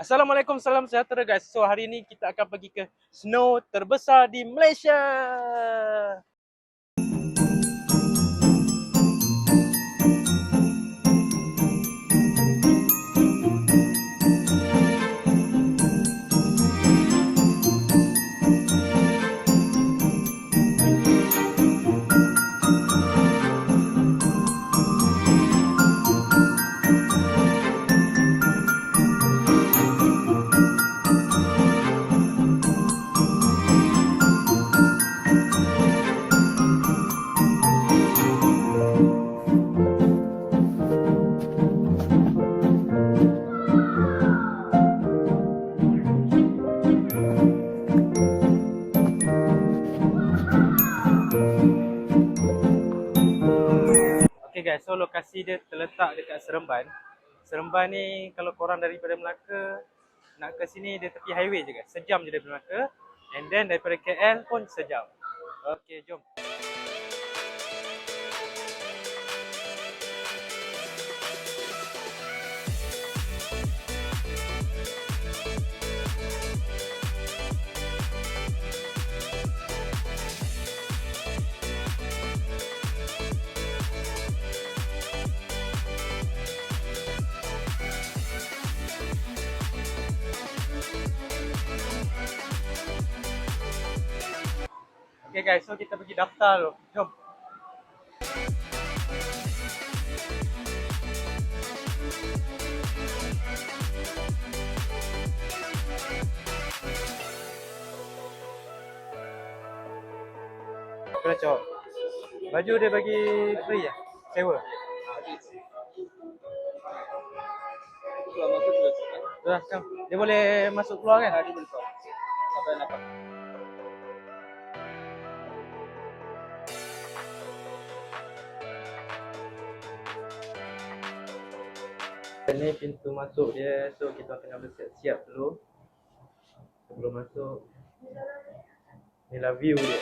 Assalamualaikum, salam sejahtera guys. So hari ini kita akan pergi ke snow terbesar di Malaysia. Okay guys, so lokasi dia terletak dekat Seremban. Seremban ni kalau korang daripada Melaka nak ke sini dia tepi highway je guys. Sejam je daripada Melaka. And then daripada KL pun sejam. Okay, jom. Okay guys, so kita pergi daftar dulu. Jom. Kena cok. Baju dia bagi free ya? Sewa? Kalau masuk juga Dah, kam. Dia boleh masuk keluar kan? dia boleh tahu. Apa yang dapat? Ini pintu masuk dia, so kita kena bersiap-siap dulu sebelum masuk. Inilah view dia.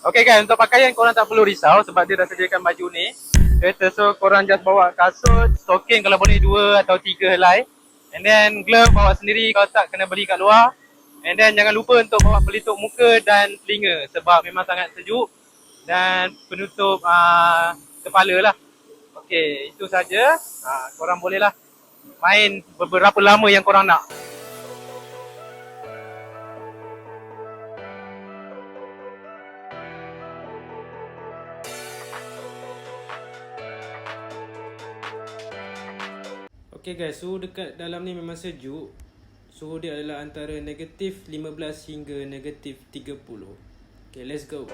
Okay guys, untuk pakaian korang tak perlu risau sebab dia dah sediakan baju ni. Kereta, so korang just bawa kasut, stocking kalau boleh 2 atau 3 helai. And then glove bawa sendiri, kalau tak kena beli kat luar. And then jangan lupa untuk bawa pelitup muka dan telinga sebab memang sangat sejuk. Dan penutup kepala lah. Okay, itu saja. Korang bolehlah main beberapa lama yang korang nak. Okay guys, suhu dekat dalam ni memang sejuk. Suhu dia adalah antara negatif 15 hingga negatif 30. Okay, let's go.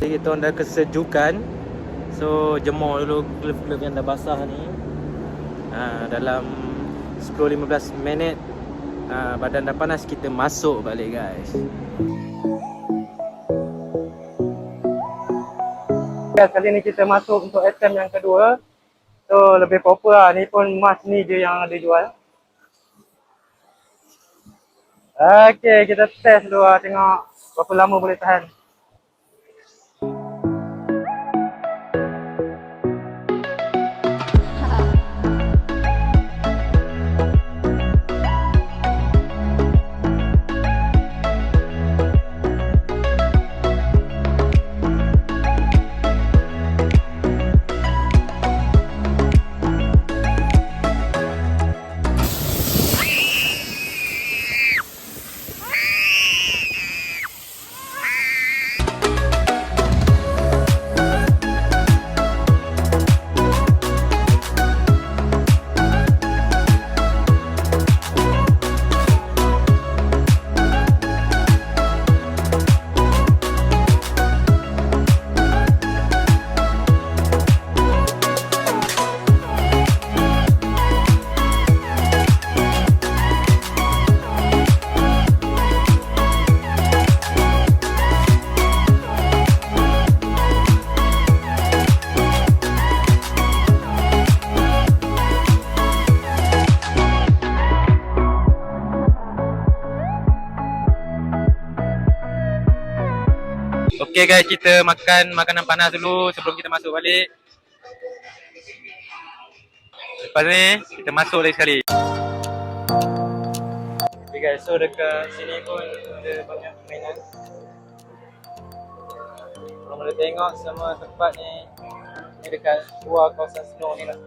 Kita orang dah kesejukan. So jemur dulu glove-glove yang dah basah ni. Dalam 10-15 minit badan dah panas, kita masuk balik guys. Kali ni kita masuk untuk attempt yang kedua. So lebih proper lah. Ni pun mask ni dia yang ada jual. Okay, kita test dulu lah, tengok berapa lama boleh tahan. Okay guys, kita makan makanan panas dulu sebelum kita masuk balik. Lepas ni kita masuk lagi sekali. Okay guys, so dekat sini pun ada banyak permainan. Kalau boleh tengok semua tempat ni dekat luar kawasan snow ni lah.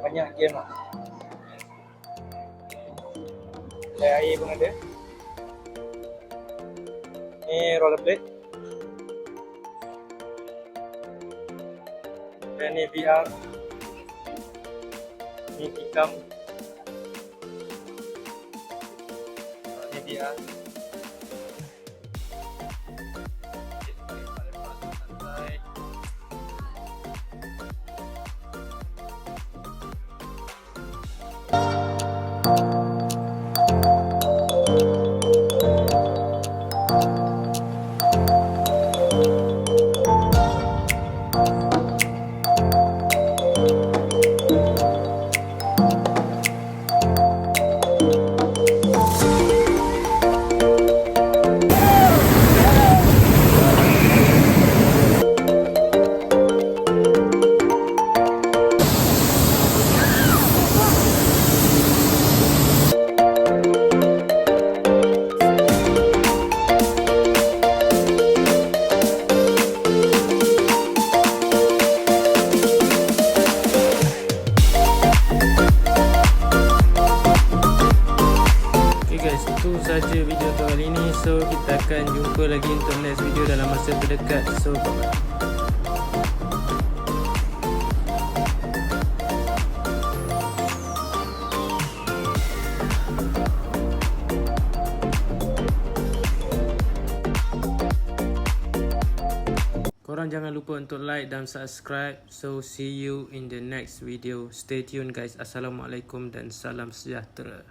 Banyak game lah. Ada air pun ada. Ni rollerblade. Dan ni VR. Ni tikam. Ni VR. Itu saja video untuk kali ini. So kita akan jumpa lagi untuk next video dalam masa terdekat. So bye bye. Korang jangan lupa untuk like dan subscribe. So see you in the next video. Stay tuned guys. Assalamualaikum dan salam sejahtera.